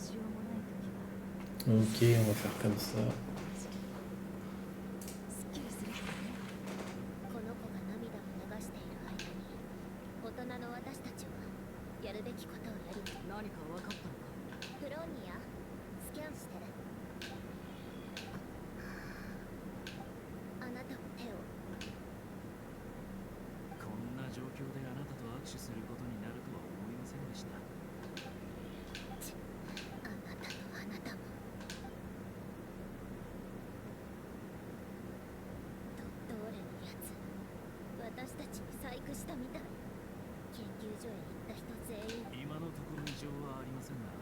Ok, on va faire comme ça. すっきりするからね。この子が涙を流している間に、大人の私たちはやるべきことをやり、何か分かったのか。フローニア、スキャンして。あなたも手を。こんな状況であなたと握手することになるとは思いませんでした。あなたとあなたも。ドットーレのやつ、私たちに細工したみたい。研究所へ行った人全員。今のところ異常はありませんが、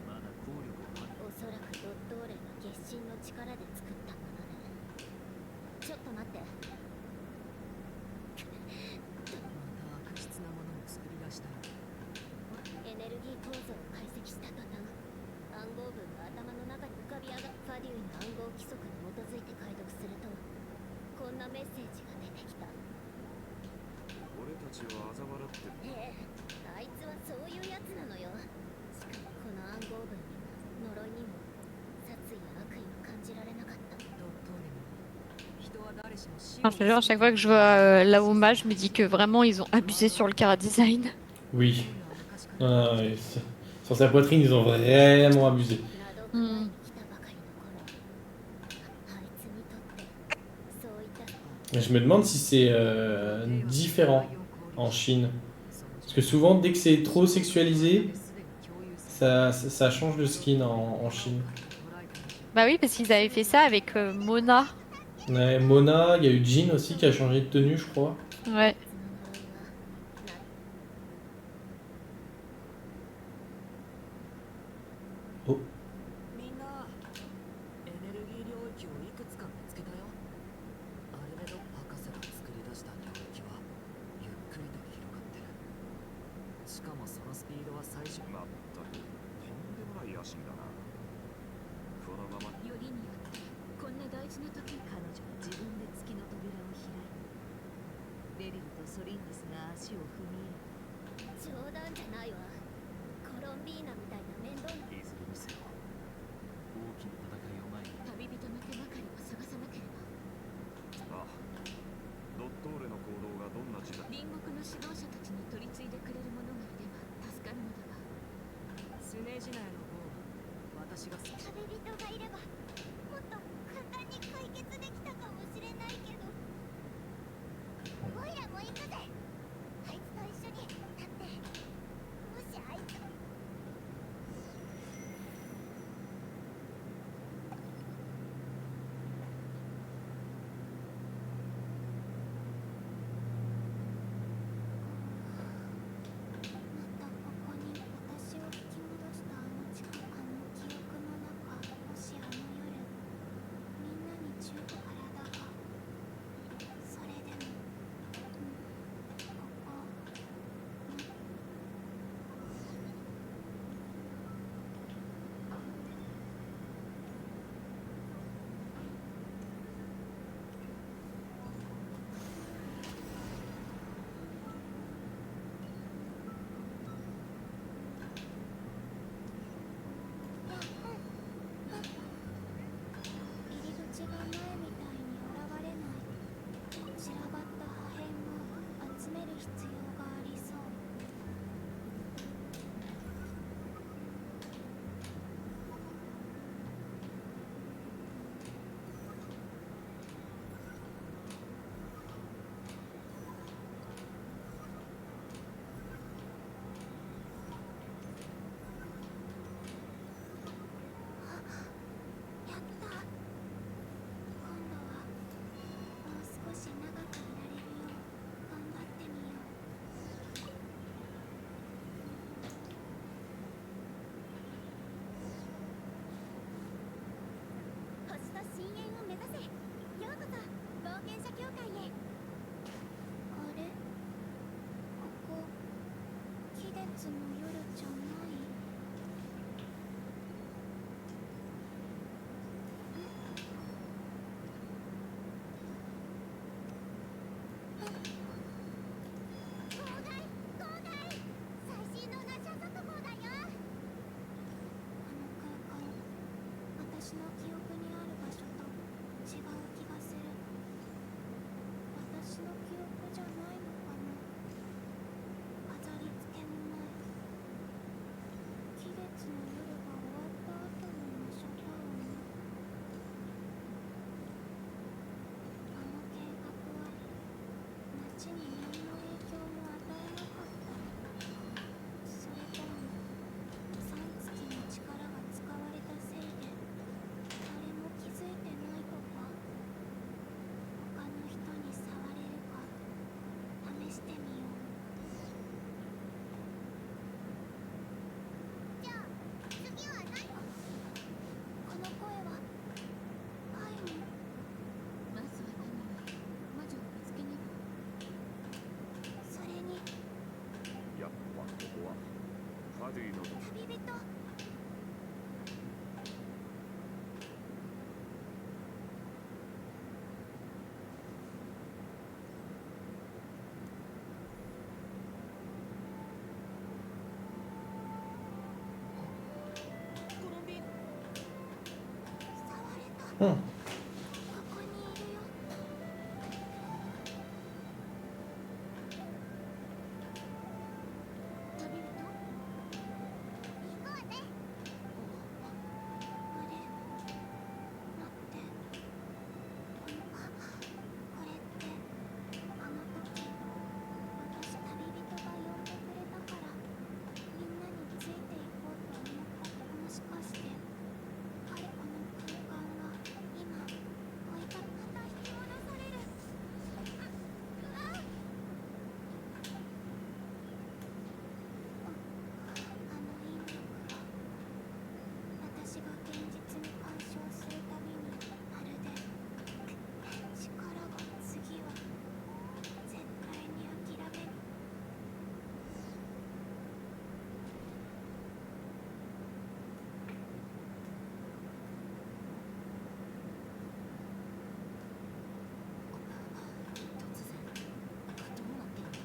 まだ効力を発おそらくドットーレが月神の力で作ったものね。ちょっと待って。また悪質なものを作り出したよ。エネルギー構造を解析した途端、暗号文が頭の中に浮かび上がっファデュイの暗号規則に基づいて解読すると、こんなメッセージが出てきた。俺たちを嘲笑ってる。ええ、あいつはそういうやつなのよ。しかもこの暗号文にも呪いにも殺意や悪意は感じられなかった。ドットーレに人は誰しも死 Enfin, je te jure, à chaque fois que je vois la Womba, je me dis que vraiment ils ont abusé sur le Cara Design. Oui. Ah, oui, sur sa poitrine, ils ont vraiment abusé. ラドクナイに来たばかりの頃、あいつにとってそういった Je me demande si c'est différent en Chine. Parce que souvent, dès que c'est trop sexualisé, ça change de skin en Chine. Bah oui, parce qu'ils avaient fait ça avec Mona. Ouais, Mona, il y a eu Jin aussi qui a changé de tenue, je crois. Ouais. おみんなエネルギー領域をいくつか見つけたよ。アルベド博士が作り出した領域はゆっくりと広がってる。しかもそのスピードは最初。まったくとんでもない野心だな。このままよりによってこんな大事な時に彼女は自分で月の扉を開いた。ベリルとソリンディスが足を踏み入れ。冗談じゃないわ。コロンビーナみたいな面倒ないずれにせよ、大きな戦いを前に旅人の手がかりを探さなければ。ああ、ドットーレの行動がどんな時代。隣国の指導者たちに取り継いでくれるものがいれば助かるのだが。スネジナヤの方は私が旅人がいればもっと簡単に解決できたかもしれないけど。オイラも行くぜ。あいつと一緒に。だってもしあいつがまたここに私を引き戻したあの記憶の中、もしあの夜みんなに15からだが、それでもここ入り口が前みたいに現れない。散らばった破片を集める必要がありそう。やった。今度はもう少し長くいられるよう頑張ってみよう。星と深淵を目指せ。ようこそ冒険者協会へ。あれ、ここ季節の夜じゃない。妨害！最新のナシャ速報だよ。話に何の影響も与えなかった。それとも三月の力が使われたせいで誰も気づいてないとか。他の人に触れるか試してみよう。じゃあ次は何？この声はアイム。まずは何より魔女を見つけねば。それにやっぱここはファディの旅人。コロンビーヌ。触れた。うん。ここにいるよ。旅人？行こうぜ。あれ、待って。これってあの時私旅人が呼んでくれたからみんなについていこうと思った。もしかして彼この空間が今追いかけまた引き戻される。あの引力が私が現実に干渉するたびにまるで力が次は絶対に諦める。突然どうなってるの？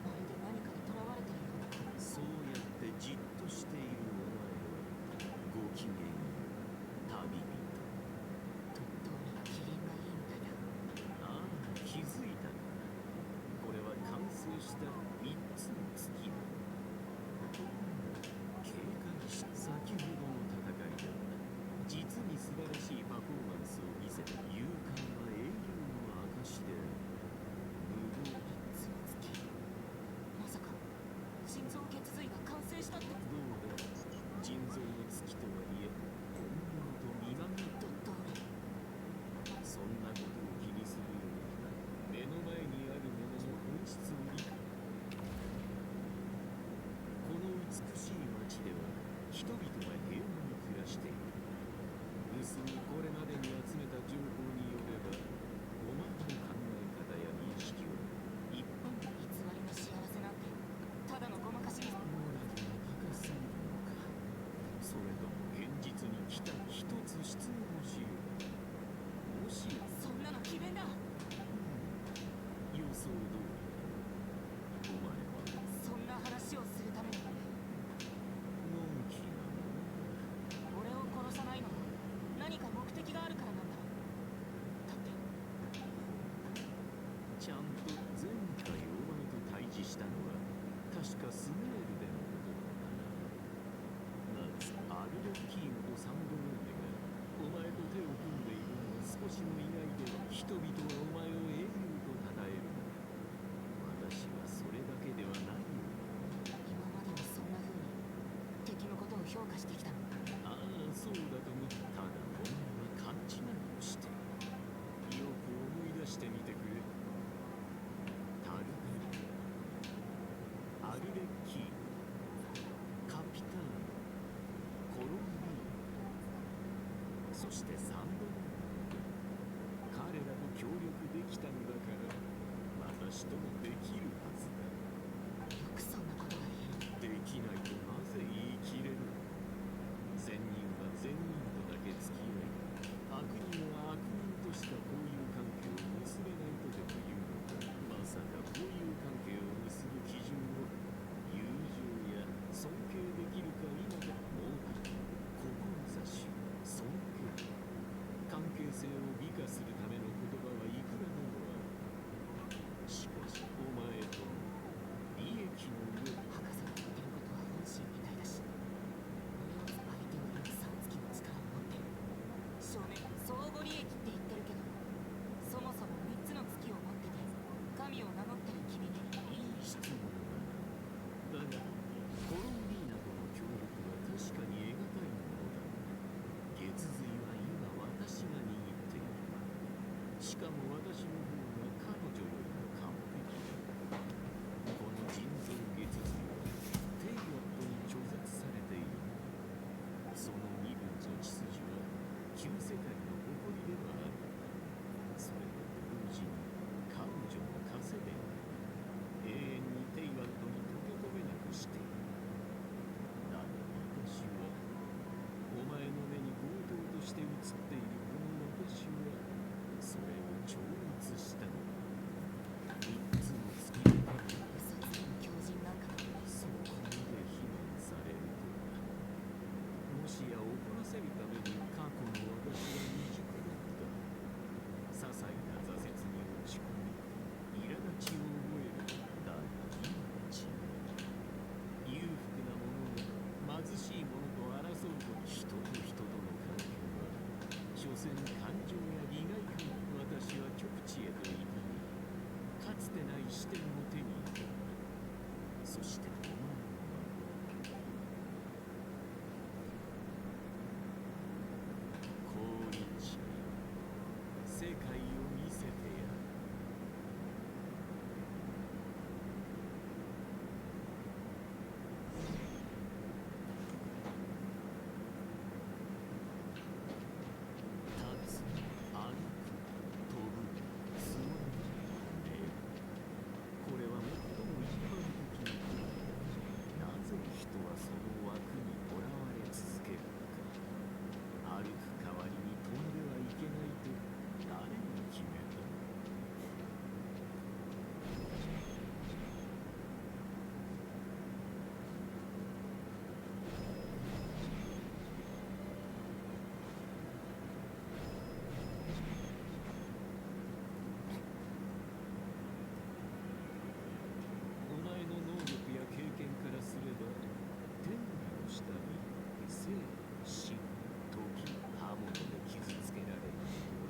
まるで何かに囚われてるような。そうやってじっとしているお前はご機嫌よう旅人。どうにか機嫌がいいみたいだ。ああ、気づいたか。これは完成した3つの月だ。警戒し先ほどの戦いでは実に素晴らしいパフォーマンスを見せた勇敢な英雄の証である。無謀だ。3つの月。まさか心臓血髄が完成したって。どうだ、腎臓の月とはいえ本物と見まぐった。どれ？そんなことを気にするより目の前にあるものの本質を理解。この美しい町では人々が平和に暮らしている。盗みこれまでに集めた情報によればお前の考え方や認識は一般的。偽りの幸せなんてただのごまかしに。モラルが高すぎるのか。それとも現実に来た一つ質問をしよう。もしそんなの詭弁だ。予想通りだ。お前はそんな話をするためにのんきなものだ。俺を殺さないのは何か目的があるからなんだろう。だってちゃんと前回お前と対峙したのは確かスネールでのことだな。まずアルレッキーンとサンドローネがお前と手を組んでいるのは少しの意外で人々はお前を英雄と称えるのだ。私はそれだけではないよ。今までもそんな風に敵のことを評価してきたの。ああ、そうだとも。ただお前は勘違いをしている。よく思い出してみてくれ。タルベリア、アルレッキーノ、カピターノ、コロンビーノ、そしてサンドローネ。彼らと協力できたのだから私ともできるはずだ。よくそんなことが言える。できないとなぜ言い切れる。善人は善人とだけ付き合い、悪人は悪人としか交友関係を結べないとでも言うのか。まさか交友関係を結ぶ基準を友情や尊敬できるか否か。モラル、志、尊敬、関係性を美化するための言葉はいくらでもある。しかしお前しかも私の方が彼女よりも完璧だ。この人造月図はテイヨットに拒絶されている。その身分と血筋は旧世界の誇りではある。それと同時に彼女の枷である。永遠にテイワットに溶け込めなくしている。だが私はお前の目に強盗として映っているこの私はそれを超越したのだ。三つの月のために嘘つきの狂人なんかそこまで非難されるとは。もしや怒らせるために過去の私は未熟だった。些細な挫折に落ち込み苛立ちを覚える。だが今は違う。裕福な者が貧しい者と争うと人と人との関係は所詮感情や利害から私は極地へと至り、かつてない視点を手に入れた。そしてお前の降臨者よ、世界を見せてやる。立つ、歩く、飛ぶ、座る、寝る。これは最も一般的なことだ。なぜ人はその枠にとらわれ続けるのか。歩く代わりに飛んではいけないと誰が決めたのか。お前の能力や経験からすれば、天理の下に生、死、時、刃物で傷つけられる人は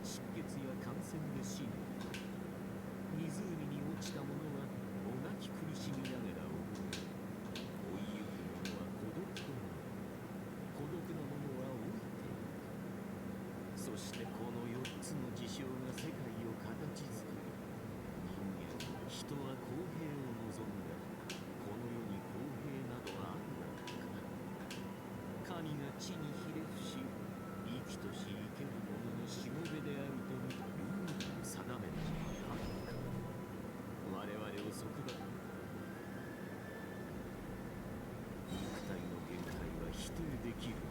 出血や感染で死ぬ。湖に落ちた者はもがき苦しみながら溺れる。追いゆく者は孤独となる。孤独な者は老いていく。そしてこの4つの事象が世界を形作る。人は公平を望むが、この世に公平などあるだろうか。神が地にひれ伏し、生きとし生ける者のしもべであるとのルールを定めたのはあるか。我々を束縛。肉体の限界は否定できる。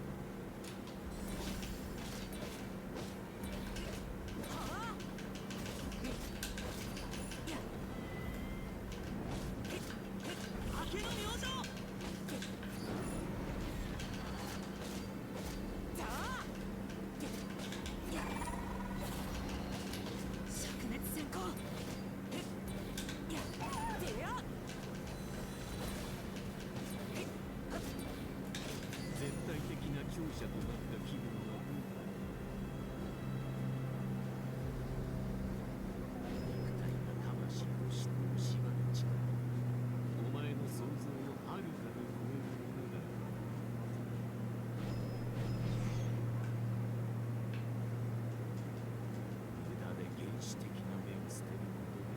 灼熱閃光絶対的な強者となった気分はどうだ。肉体が魂を知って縛る力、お前の想像をはるかに超えるものだ。無駄で原始的な目を捨てることで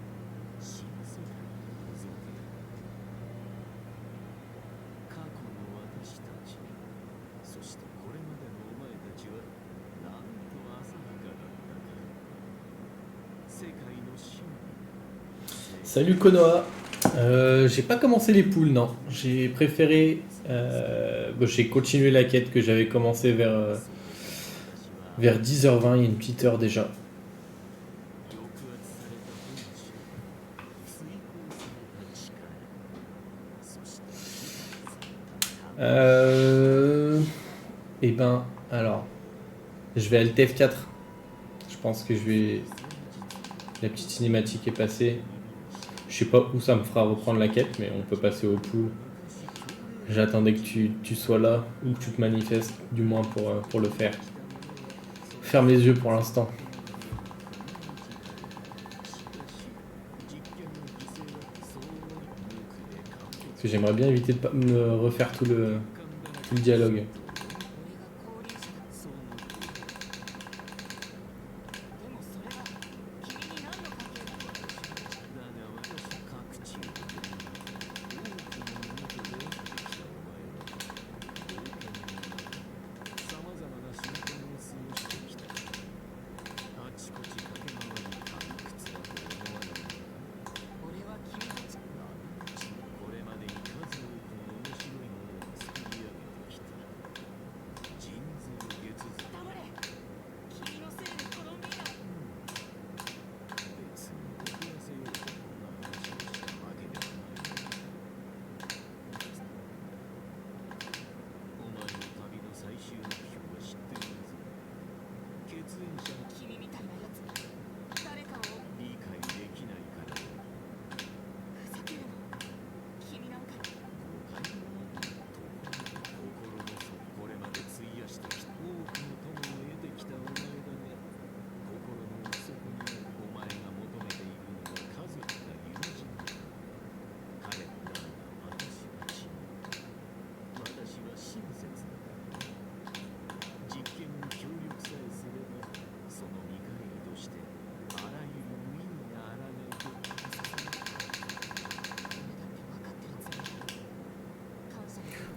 新世界を覗ける。過去の私たち、そしてこれまでのお前たちはなんと浅はかだったか。世界の真理。 Salut Konoha. J'ai pas commencé les poules, non. J'ai préféré. J'ai continué la quête que j'avais commencé vers 10h20, il y a une petite heure déjà. 抑圧された本性、追放された力、そして支配されたEh ben, alors. Je vais Alt F4. Je pense que je vais. La petite cinématique est passée. Je sais pas où ça me fera reprendre la quête, mais on peut passer aux poules. J'attendais que tu sois là, ou que tu te manifestes, du moins pour le faire. Ferme les yeux pour l'instant. Parce que j'aimerais bien éviter de pas me refaire tout le dialogue. 俺が降臨者だ。でもそれが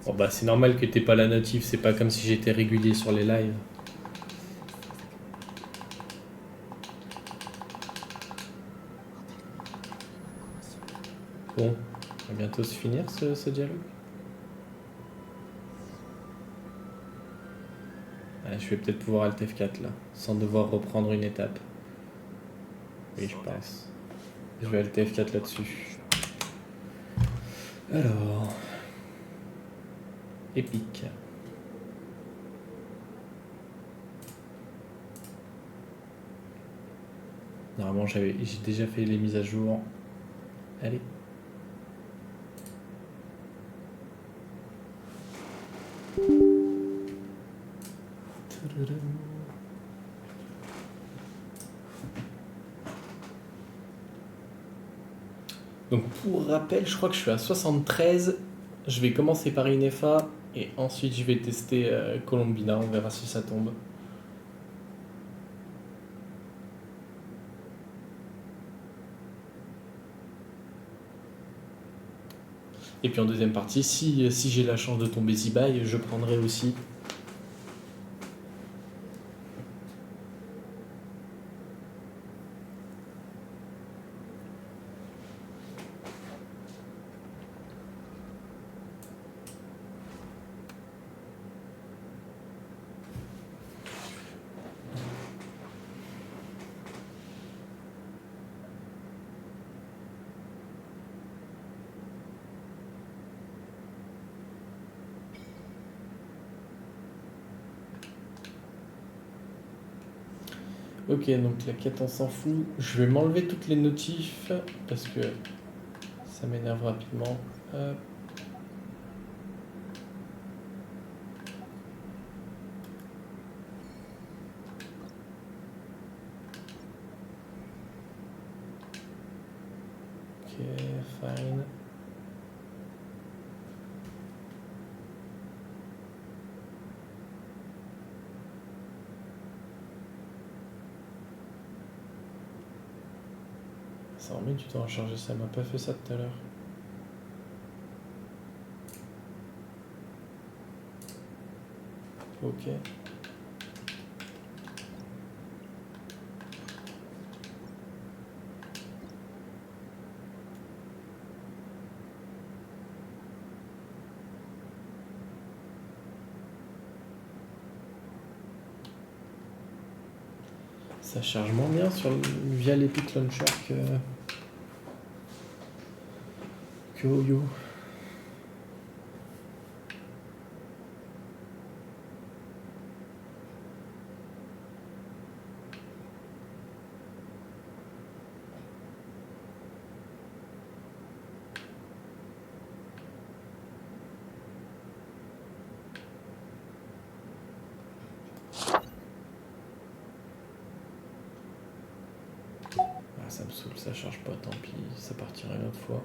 Bon bah c'est normal que t'aies pas la notif, c'est pas comme si j'étais régulier sur les lives. Bon, on va bientôt se finir ce dialogue. Ah, je vais peut-être pouvoir Alt F4 là, sans devoir reprendre une étape. Oui, je pense. Je vais Alt F4 là-dessus. Alors... Épique. Normalement, j'ai déjà fait les mises à jour. Allez. Donc pour rappel, je crois que je suis à 73. Je vais commencer par Inefa et ensuite je vais tester Colombina. On verra si ça tombe. Et puis en deuxième partie, si j'ai la chance de tomber Zibai, je prendrai aussi. Ok, donc la quête on s'en fout. Je vais m'enlever toutes les notifs parce que ça m'énerve rapidement. Hop. Ok, fine. Ça remet du temps à charger, ça m'a pas fait ça tout à l'heure. Ok. Ça charge moins bien via l'Epic Launcher que Oyo. Ah, ça me saoule, ça charge pas, tant pis, ça partira une autre fois.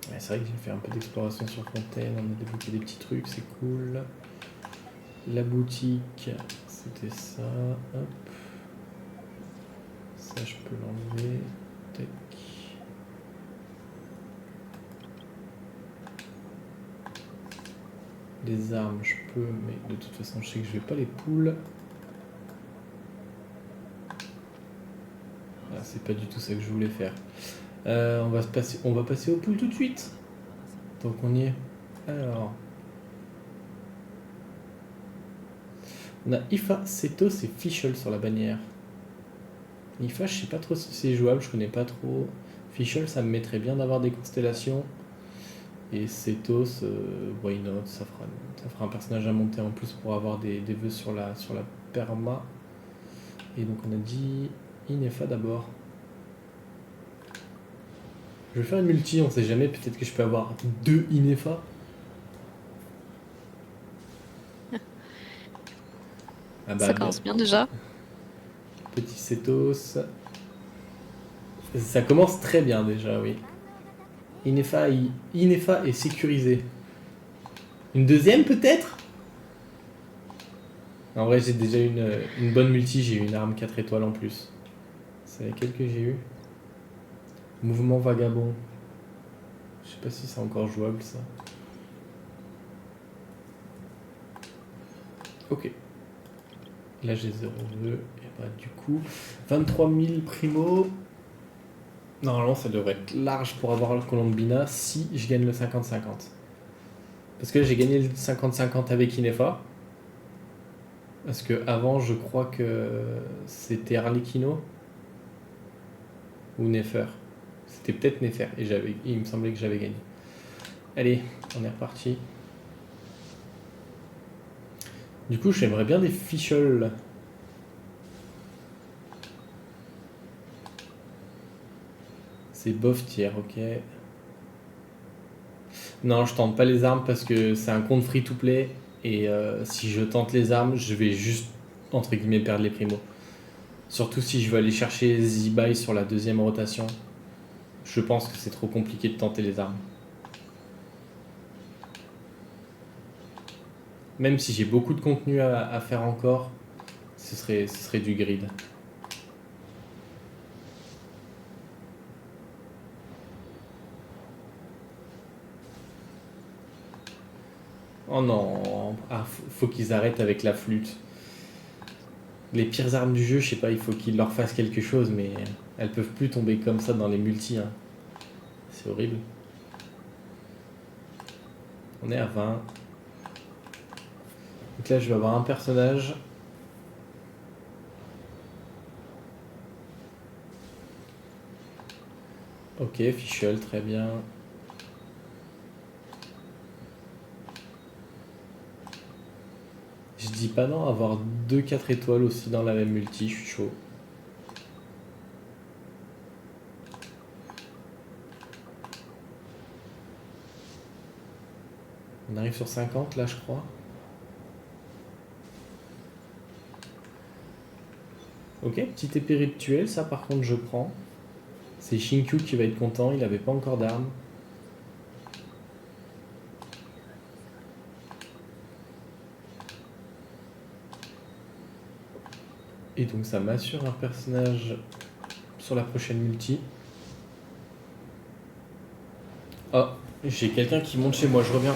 Ouais, c'est vrai que j'ai fait un peu d'exploration sur Fontaine, on a débloqué des petits trucs, c'est cool. La boutique, c'était ça. Hop. Ça, je peux l'enlever. Tac. Les armes, je peux, mais de toute façon, je sais que je vais pas les poules. Ah, c'est pas du tout ça que je voulais faire. On va passer aux poules tout de suite. Tant qu'on y est. Alors. On a Ifa, Setos et Fischl sur la bannière. Ifa, je sais pas trop si c'est jouable, je connais pas trop. Fischl, ça me mettrait bien d'avoir des constellations. Et Setos, why not, ça fera un personnage à monter en plus pour avoir des vœux sur la perma. Et donc on a dit Inefa d'abord. Je vais faire une multi, on sait jamais, peut-être que je peux avoir 2 Inefa. Ah bah, Ça commence bien déjà. Petit Setos. Ça commence très bien déjà, oui. Inefa est sécurisé. Une deuxième peut-être? En vrai, j'ai déjà une bonne multi, j'ai eu une arme 4 étoiles en plus. C'est laquelle que j'ai eu? Mouvement vagabond. Je sais pas si c'est encore jouable ça. Ok. Là j'ai 0,2. Et bah du coup, 23 000 primo. Normalement ça devrait être large pour avoir le Colombina si je gagne le 50-50. Parce que là j'ai gagné le 50-50 avec Inefa. Parce que avant je crois que c'était Arlecchino ou Nefer. C'était peut-être Nefer et il me semblait que j'avais gagné. Allez, on est reparti. Du coup j'aimerais bien des ficholes. C'est bof tiers, ok. Non, je tente pas les armes parce que c'est un compte free-to-play. Et si je tente les armes, je vais juste, entre guillemets, perdre les primos. Surtout si je veux aller chercher Z-Buy sur la deuxième rotation. Je pense que c'est trop compliqué de tenter les armes. Même si j'ai beaucoup de contenu à faire encore, ce serait du grid. Oh non, ah, faut qu'ils arrêtent avec la flûte. Les pires armes du jeu, je sais pas, il faut qu'ils leur fassent quelque chose, mais elles peuvent plus tomber comme ça dans les multis. Hein. C'est horrible. On est à 20. Donc là, je vais avoir un personnage. Ok, Fischl, très bien. Je dis pas non, avoir 2-4 étoiles aussi dans la même multi, je suis chaud. On arrive sur 50 là, je crois. Ok, petite épée rituelle, ça par contre je prends. C'est Shinkyu qui va être content, il avait pas encore d'armes. Et donc ça m'assure un personnage sur la prochaine multi. Oh, j'ai quelqu'un qui monte chez moi, je reviens.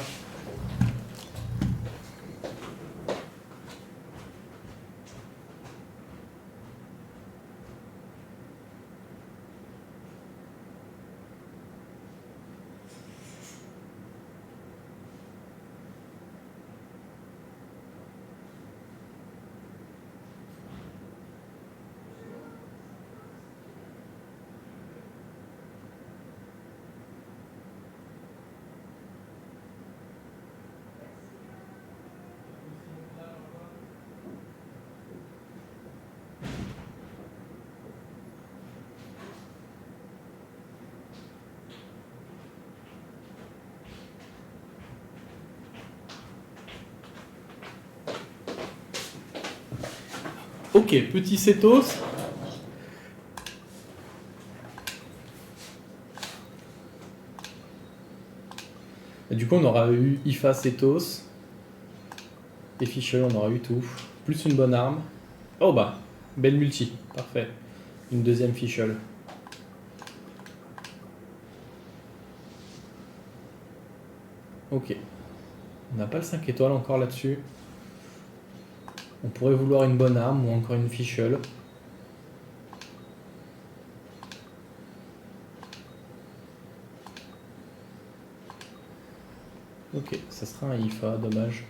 Ok, petit Setos. Et du coup, on aura eu Ifa, Setos. Et Fischl, on aura eu tout. Plus une bonne arme. Oh bah, belle multi, parfait. Une deuxième Fischl. Ok. On n'a pas le 5 étoiles encore là-dessus. On pourrait vouloir une bonne arme ou encore une Fischl. Ok, ça sera un Ifa, dommage.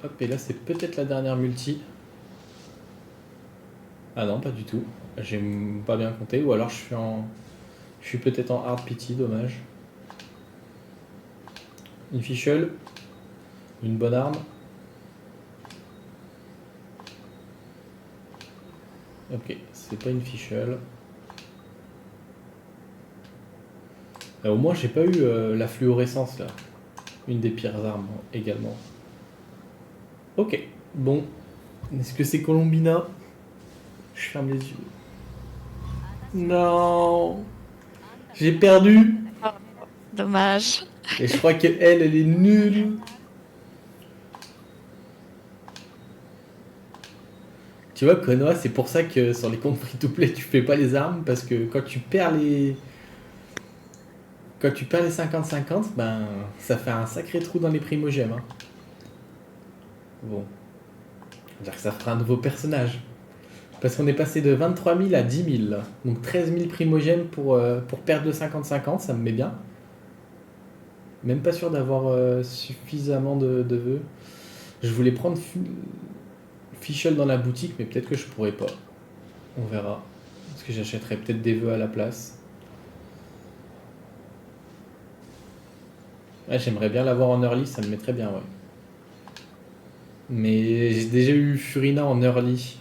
Hop, et là c'est peut-être la dernière multi. Ah non, pas du tout. J'ai pas bien compté, ou alors je suis peut-être en hard pity, dommage. Une Fischl. Une bonne arme. Ok, c'est pas une Fischl. Au moins j'ai pas eu la fluorescence là. Une des pires armes également. Ok, bon. Est-ce que c'est Colombina? Je ferme les yeux. Non. J'ai perdu. Dommage. Et je crois que elle est nulle. Tu vois, Konoha, c'est pour ça que sur les comptes free-to-play, tu fais pas les armes, parce que quand tu perds les... Quand tu perds les 50-50, ben, ça fait un sacré trou dans les primogèmes. Hein. Bon. C'est-à-dire que ça fera un nouveau personnage. Parce qu'on est passé de 23 000 à 10 000. Là. Donc 13 000 primogèmes pour perdre le 50-50, ça me met bien. Même pas sûr d'avoir suffisamment de vœux. Je voulais prendre Fischl dans la boutique, mais peut-être que je pourrais pas. On verra. Parce que j'achèterai peut-être des vœux à la place. Ouais, j'aimerais bien l'avoir en early, ça me mettrait bien, ouais. Mais j'ai déjà eu Furina en early,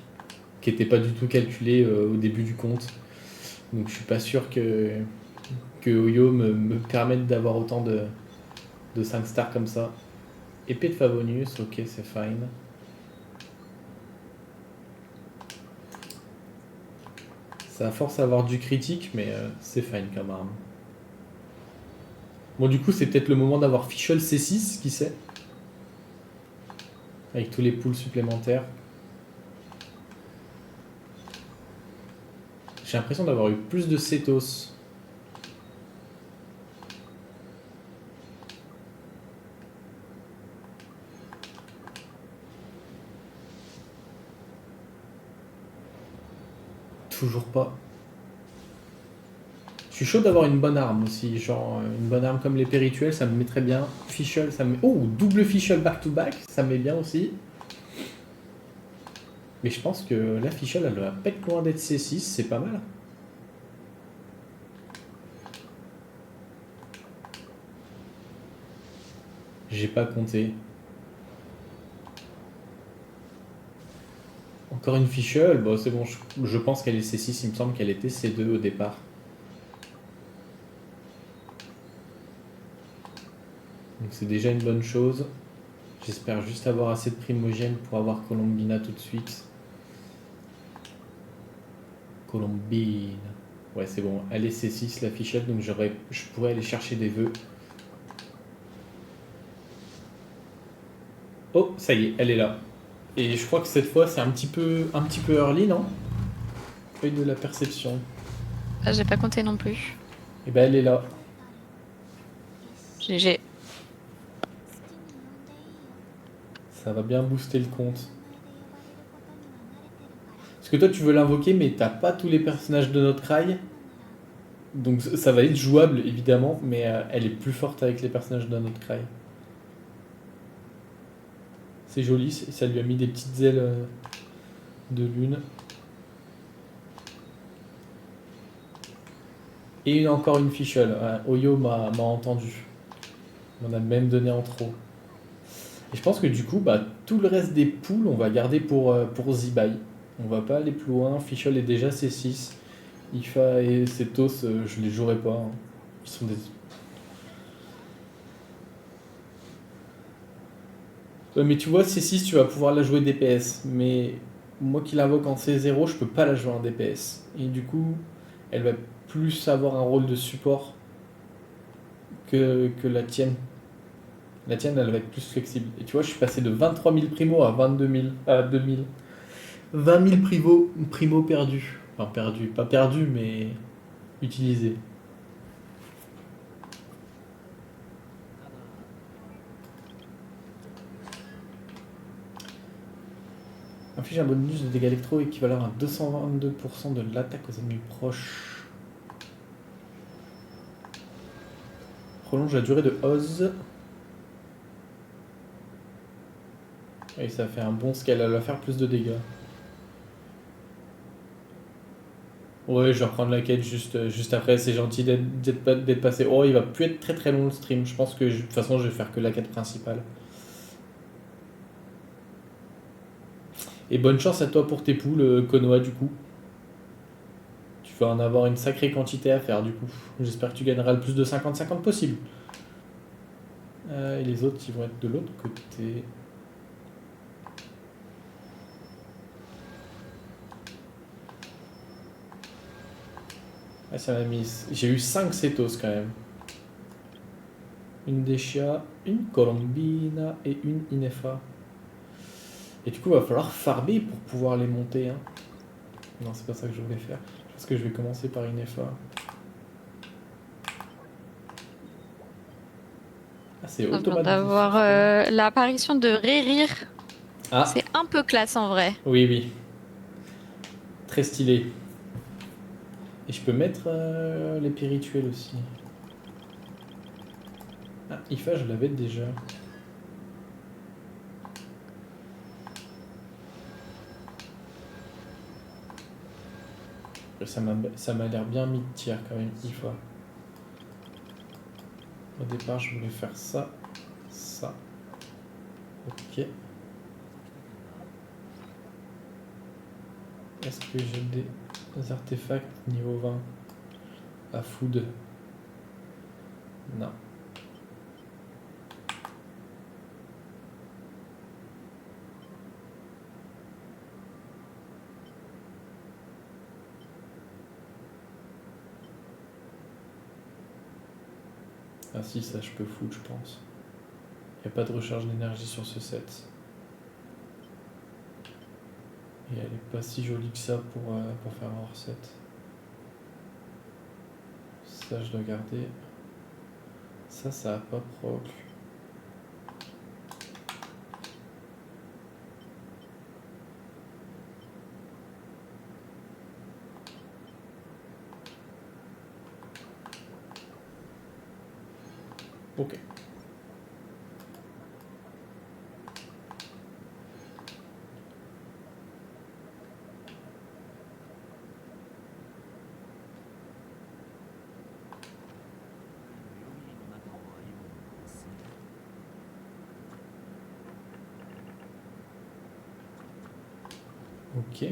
qui était pas du tout calculé au début du compte. Donc je suis pas sûr que Oyo me permette d'avoir autant de 5 stars comme ça. Épée de Favonius, ok, c'est fine. Ça force à avoir du critique, mais c'est fine comme arme. Bon, du coup, c'est peut-être le moment d'avoir Fischl C6, qui sait. Avec tous les pools supplémentaires. J'ai l'impression d'avoir eu plus de Cetos. Toujours pas. Je suis chaud d'avoir une bonne arme aussi, genre une bonne arme comme l'épée rituelle, ça me mettrait bien. Fischl, ça me met... Oh, double Fischl back-to-back, ça me met bien aussi. Mais je pense que la Fischl, elle doit pas être loin d'être C6, c'est pas mal. J'ai pas compté. Encore une Fischl, bon c'est bon, je pense qu'elle est C6, il me semble qu'elle était C2 au départ. Donc c'est déjà une bonne chose. J'espère juste avoir assez de primogènes pour avoir Colombina tout de suite. Colombine. Ouais c'est bon, elle est C6 la Fischl, donc je pourrais aller chercher des vœux. Oh, ça y est, elle est là. Et je crois que cette fois c'est un petit peu early, non? Œil de la perception. Ah, j'ai pas compté non plus. Et ben elle est là. GG. Ça va bien booster le compte. Parce que toi tu veux l'invoquer mais t'as pas tous les personnages de notre rail. Donc ça va être jouable évidemment, mais elle est plus forte avec les personnages de notre rail. C'est joli, ça lui a mis des petites ailes de lune. Et encore une Fischl. Oyo m'a entendu. On a même donné en trop. Et je pense que du coup, bah, tout le reste des poules, on va garder pour Zibai. On va pas aller plus loin. Fischl est déjà C6. Ifa et Cetos, je les jouerai pas. Hein. Ils sont des... Ouais, mais tu vois, C6, tu vas pouvoir la jouer DPS. Mais moi qui l'invoque en C0, je peux pas la jouer en DPS. Et du coup, elle va plus avoir un rôle de support que la tienne. La tienne, elle va être plus flexible. Et tu vois, je suis passé de 23 000 primo à 22 000, à 2 000. 20 000 primo perdus. Enfin, perdus, pas perdus, mais utilisés. Inflige un bonus de dégâts électro équivalent à 222% de l'attaque aux ennemis proches. Prolonge la durée de Oz. Et ça fait un bon scale, elle va faire plus de dégâts. Ouais, je vais reprendre la quête juste après, c'est gentil d'être passé. Oh, il va plus être très très long le stream, je pense que de toute façon je vais faire que la quête principale. Et bonne chance à toi pour tes poules, Konoha, du coup. Tu vas en avoir une sacrée quantité à faire, du coup. J'espère que tu gagneras le plus de 50-50 possible. Et les autres, ils vont être de l'autre côté. Ah, ça m'a mis... J'ai eu 5 Cetos quand même. Une Deshia, une Colombina et une Inefa. Et du coup, il va falloir farmer pour pouvoir les monter. Hein. Non, c'est pas ça que je voulais faire. Je pense que je vais commencer par Inefa. Ah, c'est On vient automate. d'avoir l'apparition de Rérir. Ah, C'est un peu classe en vrai. oui, oui. Très stylé. Et je peux mettre l'épée rituelle aussi. Ah, Ifa, je l'avais déjà. Ça m'a l'air bien mid-tier quand même, Ifa. Au départ, je voulais faire ça, ça. Ok. Est-ce que j'ai des artefacts niveau 20 à food? Non. Ah si, ça je peux food, je pense. Il n'y a pas de recharge d'énergie sur ce set. Et elle est pas si jolie que ça pour faire un hors set. Ça je dois garder. Ça a pas proc. Ok. Ok.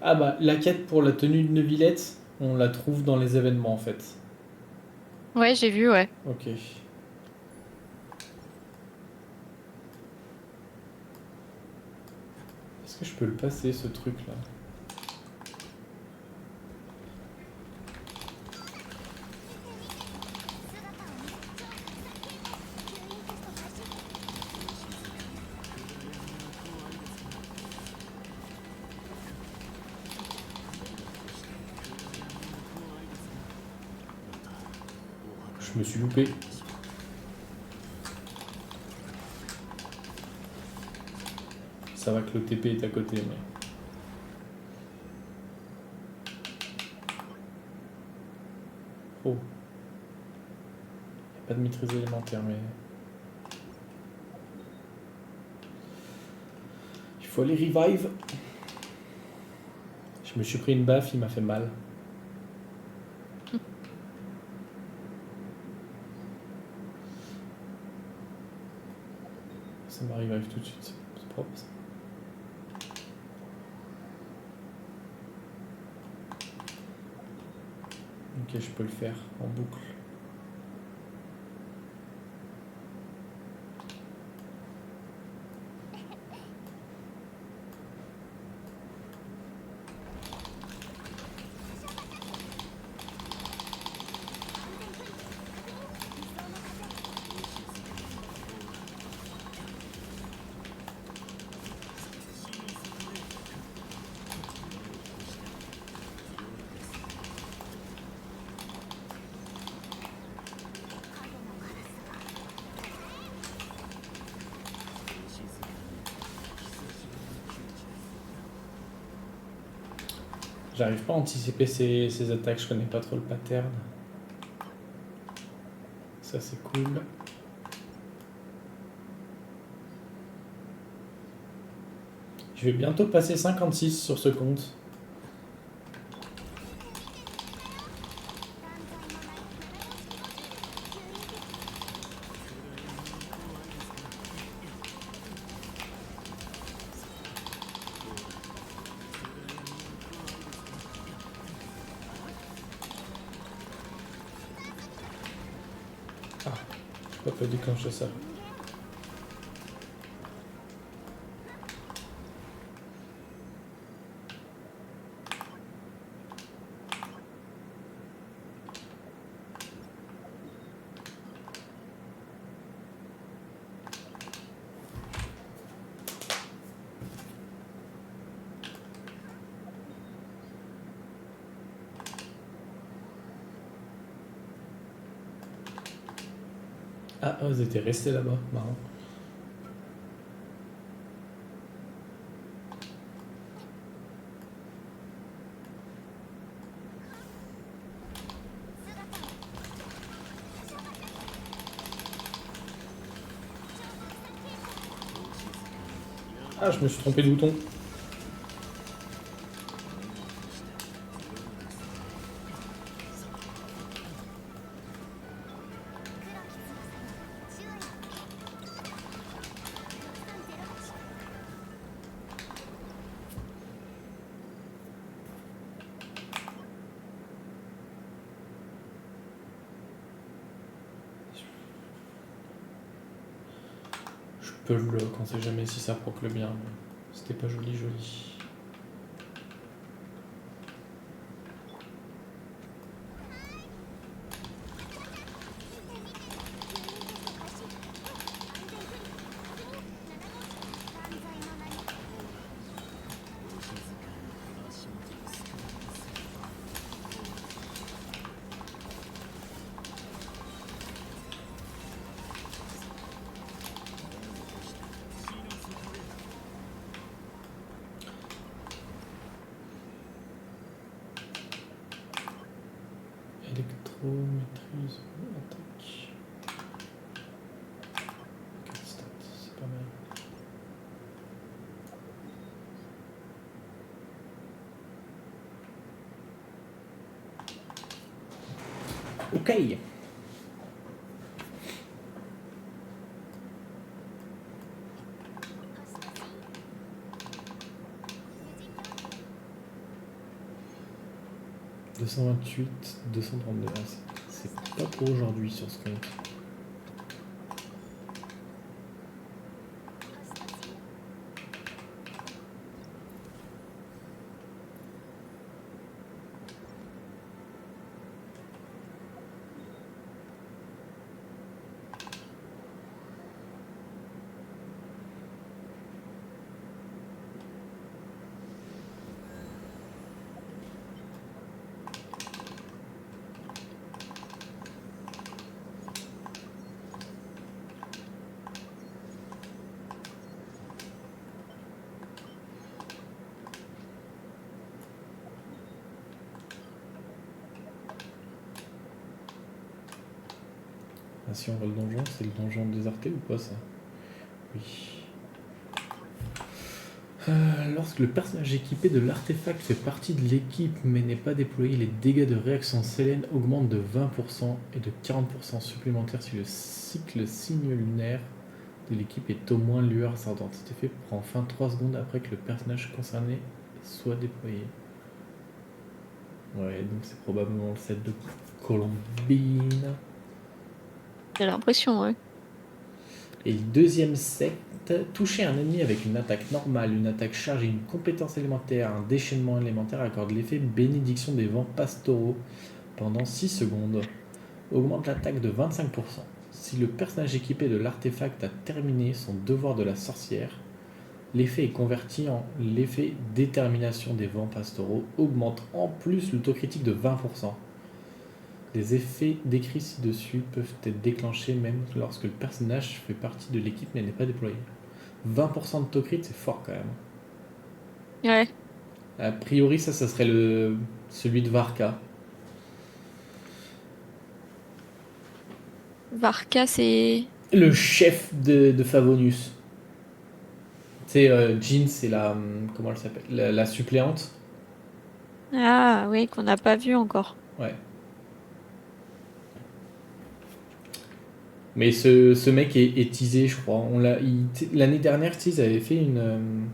Ah bah, la quête pour la tenue de Neuvillette, on la trouve dans les événements en fait. Ouais, j'ai vu, ouais. Ok. Est-ce que je peux le passer ce truc là? Je me suis loupé. Ça va que le TP est à côté, mais... Oh. Il n'y a pas de maîtrise élémentaire, mais... Il faut aller revive. Je me suis pris une baffe, il m'a fait mal. Ça m'arrive tout de suite, c'est propre ça. Ok, je peux le faire en boucle. J'arrive pas à anticiper ces attaques, je connais pas trop le pattern. Ça c'est cool. Je vais bientôt passer 56 sur ce compte. pourquoi pas déclencher ça. Ah, oh, ils étaient restés là-bas, marrant. Ah, je me suis trompé de bouton. Je peux le lock, on sait jamais si ça proc le bien. Mais c'était pas joli, joli. Électro, maîtrise, attaque. 4 stats, c'est pas mal. Ok. « 228, 232. Ah, c'est pas pour aujourd'hui sur ce compte. Ah, si on va le donjon, c'est le donjon déserté ou pas ça? Oui. Lorsque le personnage équipé de l'artefact fait partie de l'équipe mais n'est pas déployé, les dégâts de réaction Selene augmentent de 20% et de 40% supplémentaires si le cycle signe lunaire de l'équipe est au moins lueur ascendante. Cet effet prend fin 3 secondes après que le personnage concerné soit déployé. Ouais, donc c'est probablement le set de Colombine. J'ai l'impression, ouais. Et le deuxième set, toucher un ennemi avec une attaque normale, une attaque chargée, une compétence élémentaire, un déchaînement élémentaire accorde l'effet bénédiction des vents pastoraux pendant 6 secondes. Augmente l'attaque de 25%. Si le personnage équipé de l'artefact a terminé son devoir de la sorcière, l'effet est converti en l'effet détermination des vents pastoraux, augmente en plus le taux critique de 20%. Les effets décrits ci-dessus peuvent être déclenchés même lorsque le personnage fait partie de l'équipe mais n'est pas déployé. 20% de taux crit, c'est fort quand même. Ouais. A priori, ça serait celui de Varka. Varka, c'est... Le chef de Favonius. Tu sais, Jean, c'est la... Comment elle s'appelle? La suppléante. Ah, oui, qu'on n'a pas vu encore. Ouais. Mais ce mec est teasé, je crois. L'année dernière, ils avaient fait une...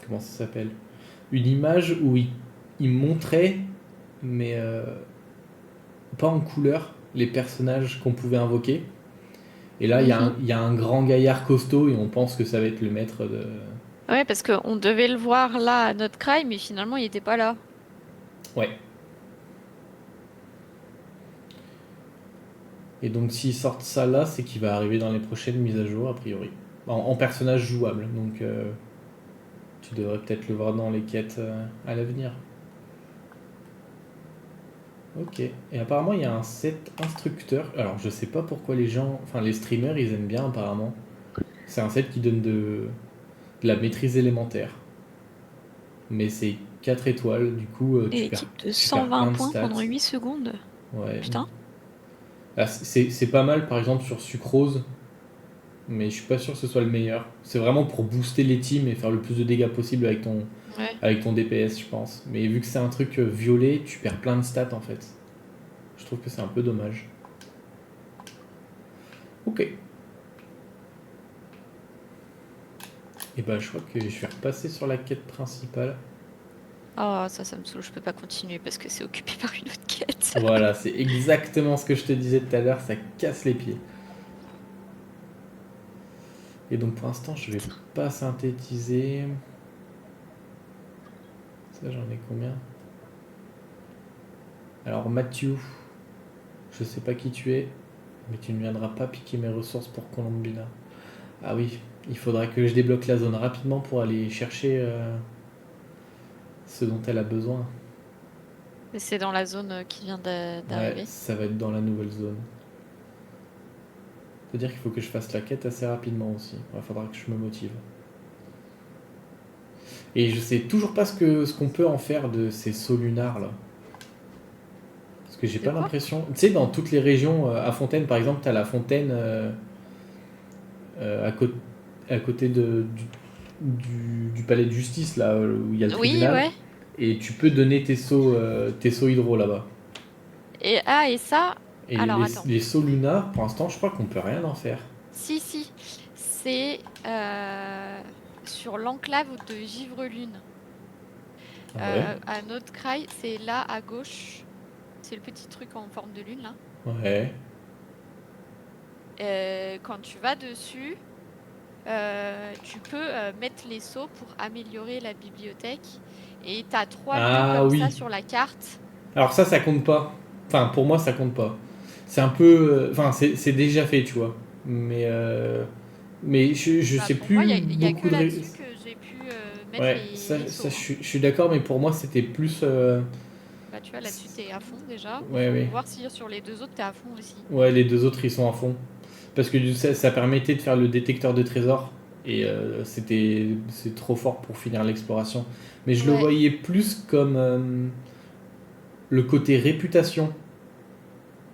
comment ça s'appelle? Une image où il montrait, mais pas en couleur, les personnages qu'on pouvait invoquer. Et là, il y a un grand gaillard costaud et on pense que ça va être le maître de... Ouais, parce qu'on devait le voir là à notre cry, mais finalement il était pas là. Ouais. Et donc s'ils sortent ça là, c'est qu'il va arriver dans les prochaines mises à jour, a priori. En personnage jouable, donc tu devrais peut-être le voir dans les quêtes à l'avenir. Ok. Et apparemment, il y a un set instructeur. Alors, je sais pas pourquoi les gens... Enfin, les streamers, ils aiment bien, apparemment. C'est un set qui donne de la maîtrise élémentaire. Mais c'est 4 étoiles, du coup, Et tu perds, équipe de tu perds 120 1 de points stats. pendant 8 secondes. Ouais. Putain. Ah, c'est pas mal, par exemple, sur Sucrose. Mais je suis pas sûr que ce soit le meilleur. C'est vraiment pour booster les teams et faire le plus de dégâts possible Ouais. avec ton DPS, je pense. Mais vu que c'est un truc violet, tu perds plein de stats, en fait. Je trouve que c'est un peu dommage. Ok. Et bah je crois que je vais repasser sur la quête principale. Oh, ça me saoule, je peux pas continuer parce que c'est occupé par une autre quête. Voilà, c'est exactement ce que je te disais tout à l'heure, ça casse les pieds. Et donc pour l'instant je vais pas synthétiser. Ça j'en ai combien? Alors Mathieu, je sais pas qui tu es, mais tu ne viendras pas piquer mes ressources pour Colombina. Ah oui, il faudra que je débloque la zone rapidement pour aller chercher ce dont elle a besoin. Et c'est dans la zone qui vient Ouais, d'arriver. ça va être dans la nouvelle zone. C'est-à-dire qu'il faut que je fasse la quête assez rapidement aussi. Il faudra que je me motive. Et je sais toujours pas ce qu'on peut en faire de ces sauts lunars là. Parce que j'ai De pas quoi? l'impression. Tu sais, dans toutes les régions, à Fontaine par exemple, t'as la fontaine à, à côté du palais de justice là où il y a le Oui, tribunal. ouais. Et tu peux donner tes sauts hydro là-bas. Et ça, Et alors attends. les sauts lunars, pour l'instant, je crois qu'on peut rien en faire. Si, c'est sur l'enclave de Givre-Lune. Ah ouais? À notre cry, c'est là à gauche. C'est le petit truc en forme de lune là. Ouais. Quand tu vas dessus, tu peux mettre les sauts pour améliorer la bibliothèque. Et t'as 3 lieux Ah comme oui. ça sur la carte. Alors ça compte pas. Enfin, pour moi, ça compte pas. C'est un peu... Enfin, c'est déjà fait, tu vois. Mais je Bah, sais pour moi, plus il y a que beaucoup de... là-dessus que j'ai pu mettre Ouais, les ça sauts. je suis d'accord, mais pour moi, c'était plus... Bah, tu vois, là-dessus, t'es à fond déjà. Ouais, Faut ouais. voir si sur les deux autres, t'es à fond aussi. Ouais, les deux autres, ils sont à fond. Parce que ça permettait de faire le détecteur de trésors. Et c'est trop fort pour finir l'exploration. Mais je le Ouais. voyais plus comme le côté réputation.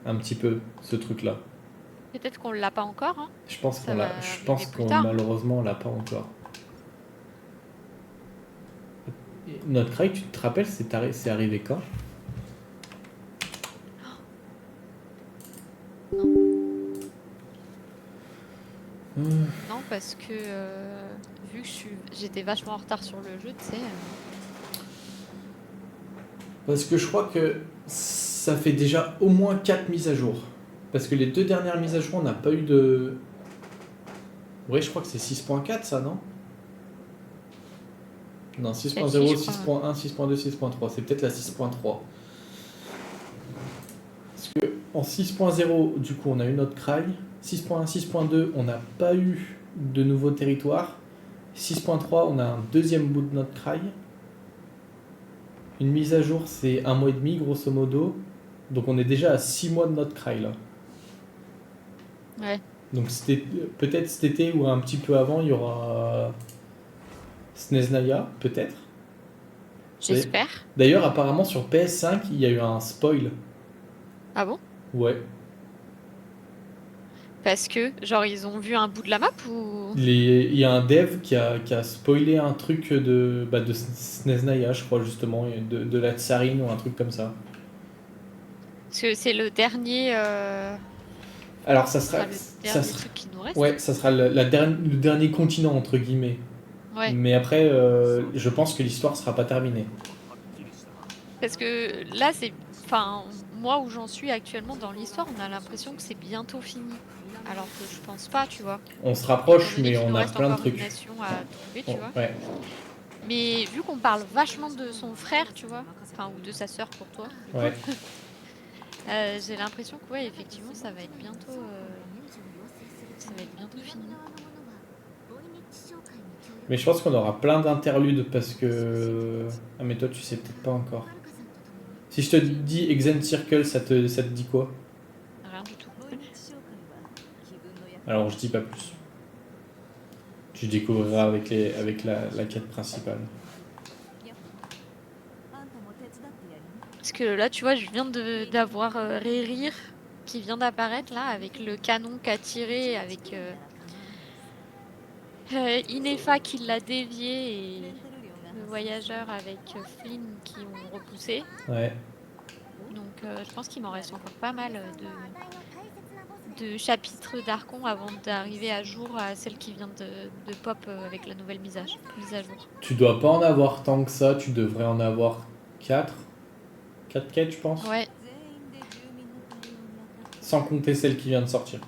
Un petit peu, ce truc-là. Peut-être qu'on l'a pas encore. Hein. Je pense Ça qu'on va l'a. Je arriver pense plus qu'on tard. malheureusement on l'a pas encore. Et notre crack, tu te rappelles, c'est arrivé quand? Non, parce que vu que j'étais vachement en retard sur le jeu, tu sais. Parce que je crois que ça fait déjà au moins 4 mises à jour. Parce que les 2 dernières mises à jour, on n'a pas eu de... Ouais, je crois que c'est 6.4 ça, non? Non, 6.0, Celle-ci, je crois. 6.1, 6.2, 6.3. C'est peut-être la 6.3. Parce que en 6.0, du coup, on a eu notre craig. 6.1, 6.2, on n'a pas eu de nouveaux territoires. 6.3, on a un deuxième bout de notre craig. Une mise à jour, c'est 1 mois et demi, grosso modo. Donc on est déjà à 6 mois de notre craig, là. Ouais. Donc peut-être cet été ou un petit peu avant, il y aura Sneznaya, peut-être. J'espère. D'ailleurs, apparemment, sur PS5, il y a eu un spoil. Ah bon? Ouais. Parce que, genre, ils ont vu un bout de la map ou... Il y a un dev qui a spoilé un truc de Sneznaya, je crois, justement, de la tsarine ou un truc comme ça. Parce que c'est le dernier... Alors, ça sera... le dernier truc qui nous reste. Ouais, ça sera le dernier continent, entre guillemets. Ouais. Mais après, je pense que l'histoire sera pas terminée. Parce que là, c'est... Enfin, moi où j'en suis actuellement dans l'histoire, on a l'impression que c'est bientôt fini. Alors que je pense pas, tu vois. On se Étant rapproche, donné mais qu'il on nous a reste plein de encore une trucs. nation à trouver, tu Bon, vois. ouais. Mais vu qu'on parle vachement de son frère, tu vois, enfin ou de sa sœur pour toi, du coup, Ouais. j'ai l'impression que ouais, effectivement, ça va être bientôt fini. Mais je pense qu'on aura plein d'interludes parce que... Ah mais toi tu sais peut-être pas encore. Si je te dis Exen Circle, ça te dit quoi? Rien du tout. Alors je dis pas plus. Tu découvriras avec la quête principale. Parce que là, tu vois, je viens d'avoir Rérir qui vient d'apparaître là avec le canon qu'a tiré avec Inefa qui l'a dévié et le voyageur avec Flynn qui ont repoussé. Ouais. Donc je pense qu'il m'en reste encore pas mal de chapitres d'Archon avant d'arriver à jour à celle qui vient de pop avec la nouvelle mise à jour. Tu dois pas en avoir tant que ça, tu devrais en avoir 4. 4 quêtes je pense. Ouais, Sans compter celle qui vient de sortir.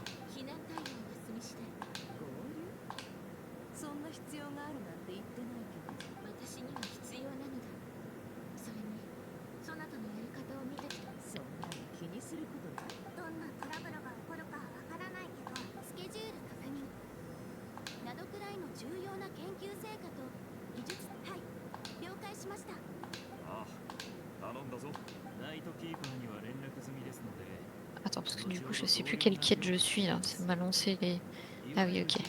attends, parce que du coup, je sais plus quelle quête je suis là. Ça m'a lancé les. Ah oui, ok.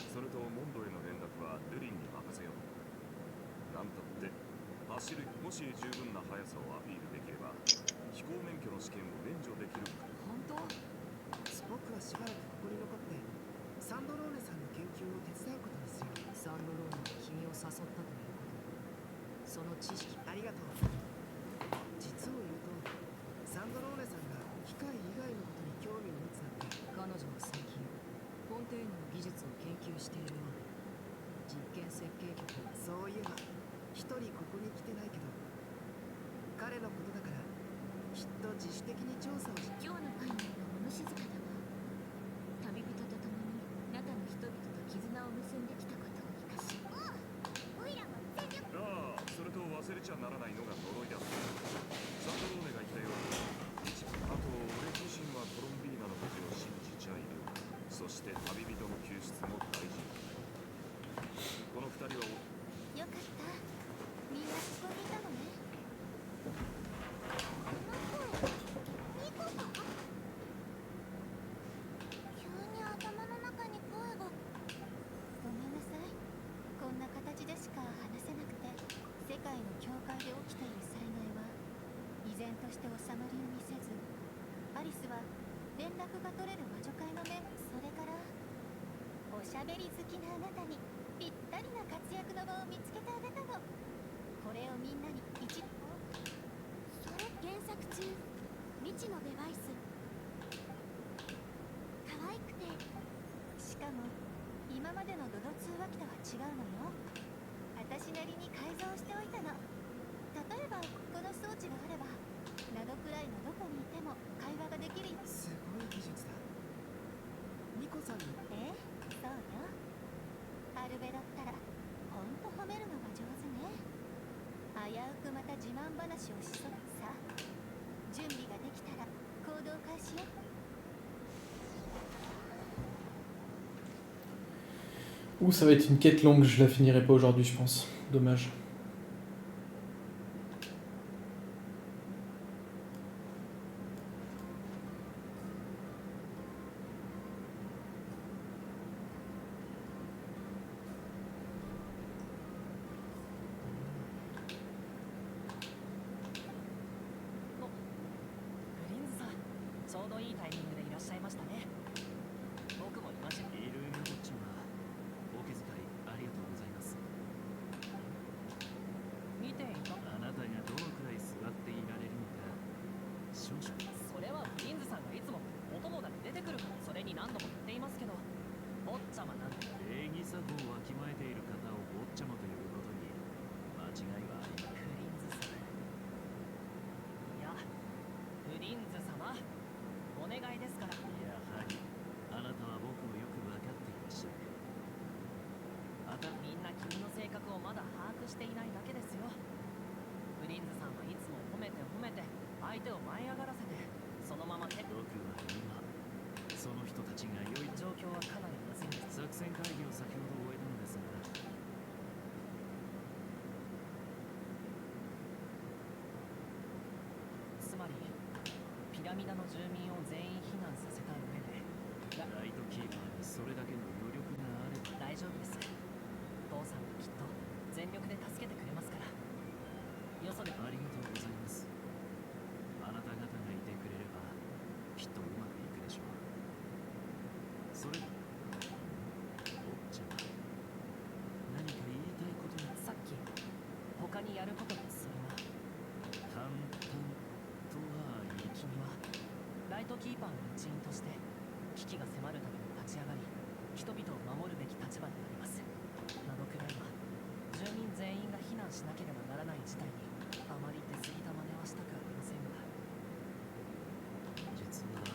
それとモンドへの連絡はルリンに任せよう。なんたって走るもし十分な速さをアピールできれば飛行免許の試験を免除できる。本当？僕はしばらくここに残ってサンドローネさんの研究を手伝うことにする。サンドローネが君を誘ったということ。その知識ありがとう。実を言うとサンドローネさんが機械以外のことに興味を持つなんて。彼女は最近フォンテーヌの技術を研究しているようで実験設計局。そういえば一人ここに来てないけど彼のことだからきっと自主的に調査をし。今日のファイナルは物静かだわ。旅人と共にナタの人々と絆を結んできたことを生かし、おいらも全力。ああ、それと忘れちゃならないのが呪いだ。サンドローネが言ったように、あと俺自身はコロンビーナのことを信じちゃいる。そして旅人の救出も大事。この二人はよかった。みんなここにいたのね。ニコか？急に頭の中に声が。ごめんなさい。こんな形でしか話せなくて、世界の境界で起きている災害は依然として収まりを見せず、アリスは連絡が取れる魔女会の目、それからおしゃべり好きなあなたにぴったりな活躍の場を見つけてあげたの。これをみんなにそれ原作中未知のデバイス。可愛くて、しかも今までのドド通話機とは違うのよ。私なりに改造しておいたの。例えばこの装置があればナドくらいのどこにいても会話ができるよ。すごい技術だ。ニコさんに。そうよ。アルベだったらほんと褒めるのが上手ね。危うくまた自慢話をしそうさ。準備ができたら行動開始よ。Ouh, ça va être une quête longue, je la finirai pas aujourd'hui je pense. Dommage. リンズ様、お願いですから。やはりあなたは僕をよく分かっていらっしゃる。みんな君の性格をまだ把握していないだけですよ。フリンズさんはいつも褒めて褒めて相手を舞い上がらせて、そのまま僕は今その人たちが良い状況はかなりまずいんです。作戦会議を先ほど終えたのですが、つまりピラミダの住民を全員避難させた上で、ライトキーパーにそれだけの余力があれば。大丈夫です。父さんがきっと全力で助けてくれますから。よそでありがとうございます。あなた方がいてくれればきっとうまくいくでしょう。それおっちゃん、何か言いたいことが。さっき他にやることがそれは淡々とは言い。君はライトキーパーの一員として危機が迫るために立ち上がり、人々を守るべき立場にあります。などくらいは住民全員が避難しなければならない事態にあまり出過ぎた真似はしたくありませんが、実は呪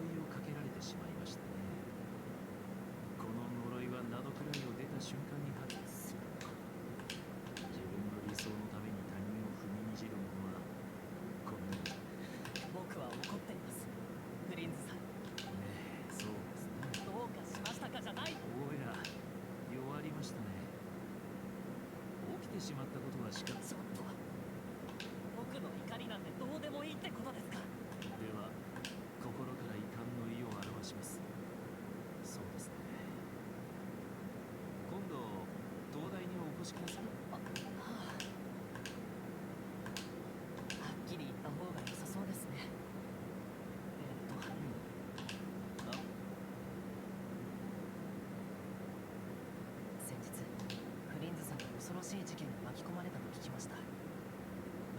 いをかけられてしまいましたね。この呪いはナドくらいを出た瞬間に発する。自分の理想のために他人を踏みにじる者はこの世に。僕は怒っています、フリンズさん。ねえ、そうですね。どうかしましたかじゃない。おや、弱りましたね。起きてしまったことは仕方。ちょっと僕の怒りなんてどうでもいいってことですか。では心から遺憾の意を表します。そうですね、今度東大にお越しください。はっきり言った方が良さそうですね。先日フリンズさんが恐ろしい事件に巻き込まれたと聞きました。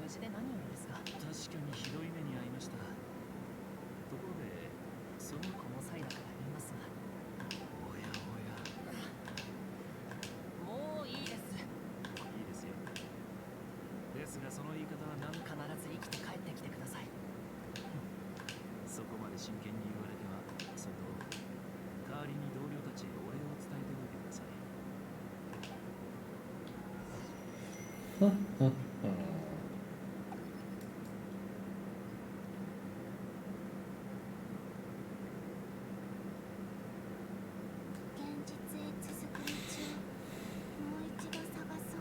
無事で何よりですが。確かにひどい目に遭いました。ところでそのこの際だから言いますが、おやおや、もういいです。いいですよ。ですがその言い方は何か。必ず生きて帰ってきてください。そこまで真剣に言われては。それと代わりに同僚たちへお礼を伝えておいてください。現実へ続く道をもう一度探そう。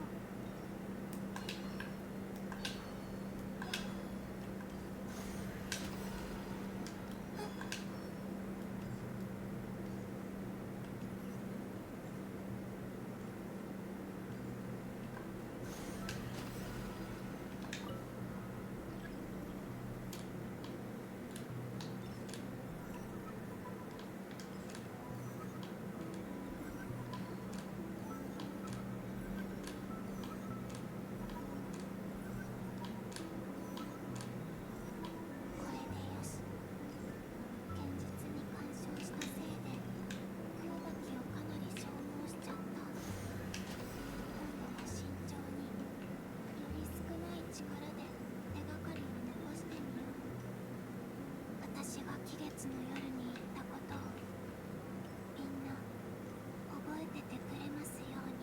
これでよし。現実に干渉したせいで黒滝をかなり消耗しちゃった。今度は慎重に、より少ない力で手がかりを残してみよう。私が気月の夜に言ったことをみんな覚えててくれますように。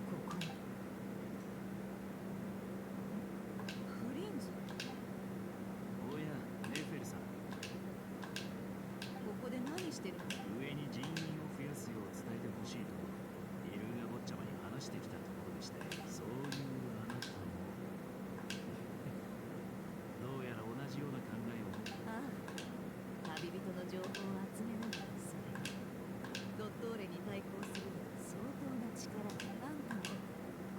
ここにフリンズ。おや、ネフェルさん、ここで何してるの？上に人員を増やすよう伝えてほしいとイルーガ坊ちゃまに話してきたところでして。そういうあなたもどうやら同じような考えを持って。ああ、旅人の情報を集めながらそれにドットーレに対抗するには相当な力。あんたも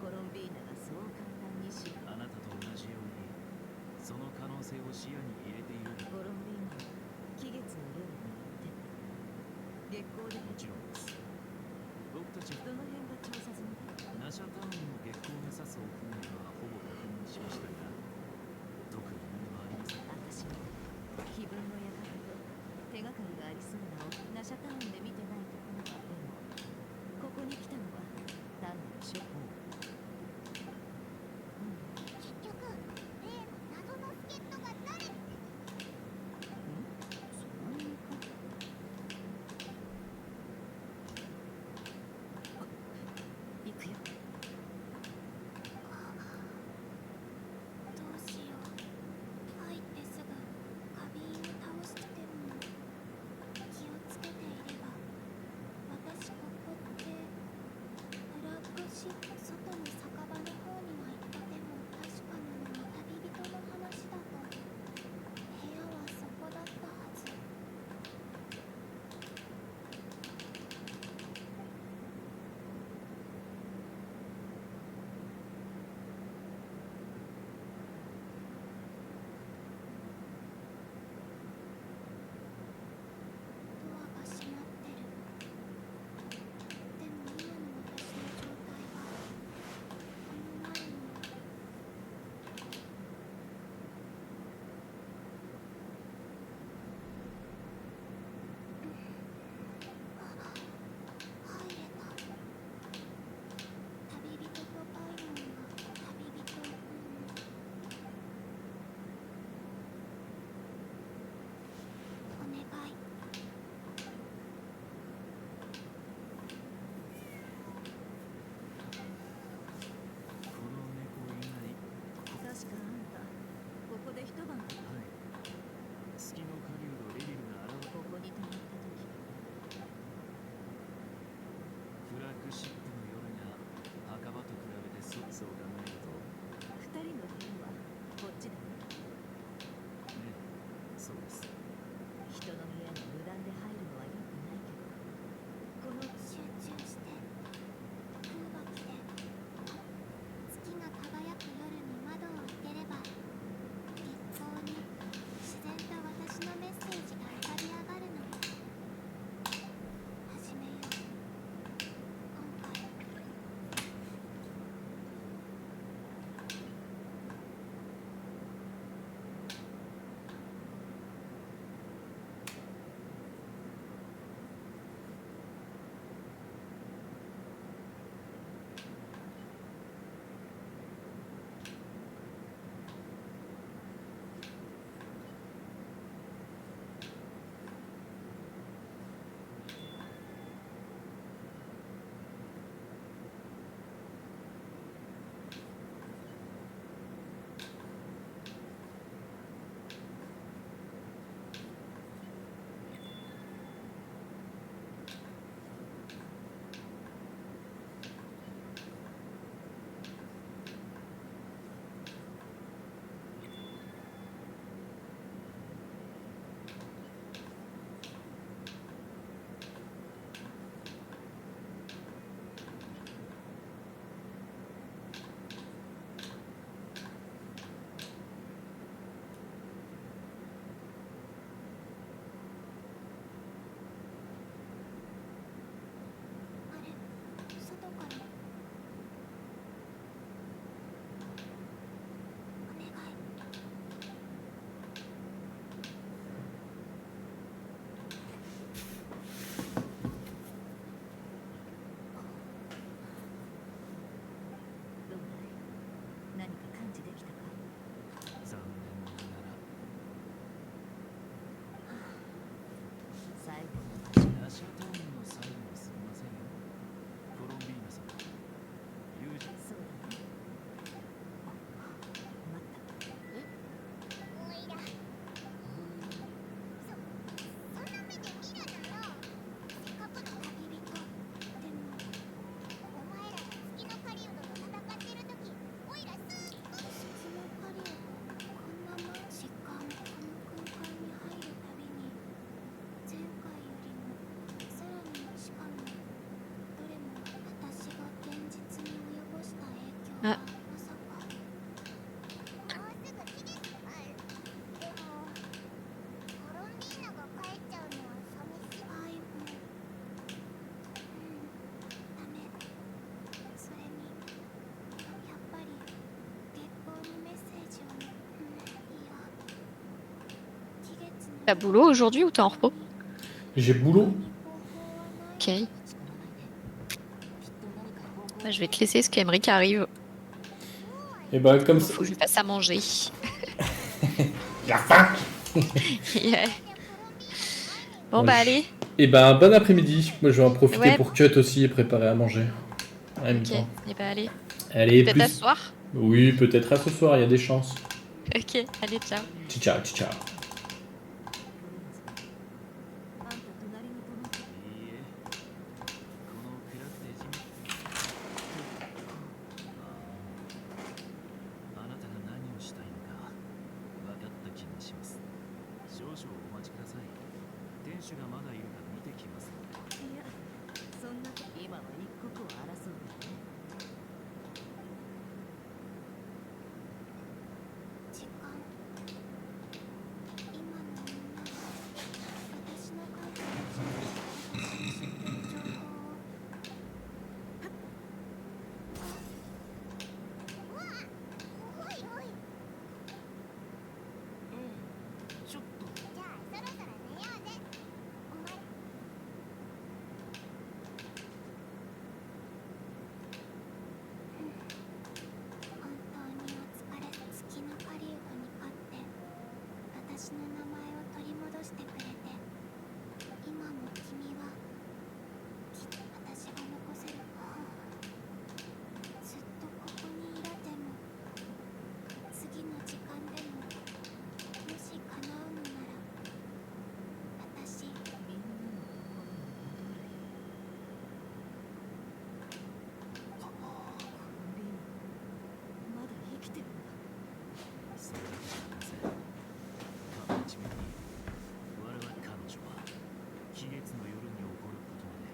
コロンビーナがそう簡単にあなたと同じようにその可能性を視野に入れている。コロンビーナは気月の夜に行ってた。月光でもちろんです。僕たちどの辺が調査済みだ？ナシャタウンの月光を目指す奥にはほぼ確認しましたが、特に T'as boulot aujourd'hui ou t'es en repos? J'ai boulot. Ok. Bah, je vais te laisser parce qu'Emeric arrive. Et bah comme ça. Faut que je lui fasse à manger. La faim. Yeah. Bon Ouais, bah allez. Et ben bon après-midi. Moi je vais en profiter Ouais. pour cut aussi et préparer à manger. En même Ok. temps. Et bah allez. Allez, Peut-être à plus. ce soir. Oui, peut-être à ce soir, il y a des chances. Ok. Allez, ciao. Ciao, ciao. あんた隣の友達いいえこの暗くて地味あなたが何をしたいのか分かった気がします少々お待ちください店主がまだいるか見てきますいやそんな今は一刻を争うからね時間今の女は私の感覚を知っている情報をおいおいちょっとじゃあそろそろ寝ようぜお前本当にお疲れ月の狩人に勝って私の名前を取り戻してくれて今も君はきっと私が残せるずっとここにいられても次の時間でももし叶うのなら私みんなのところに戻るよコンビニまだ生きてるんだそれだけじゃありません彼一面に我々彼女は悲月の夜に起こることまで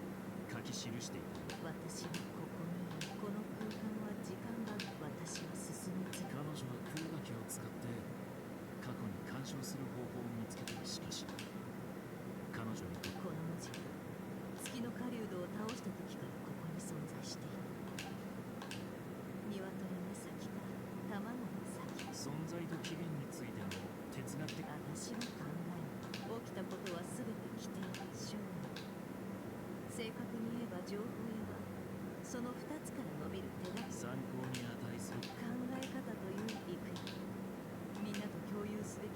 書き記していた私はここにいるこの空間は時間が私は進み続け彼女は空ガキを使って過去に干渉する方法を見つけたしかし彼女にとってこの文字は月の狩人を倒した時からここに存在している鶏の先から卵の先存在と起源についての哲学的私は考える起きたことは全て規定勝利正確に言えば情報屋はその2つから伸びる手が参考に値する考え方というイクイみんなと共有すべき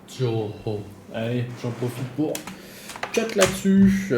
情報 Allez, j'en profite pour cut là-dessus.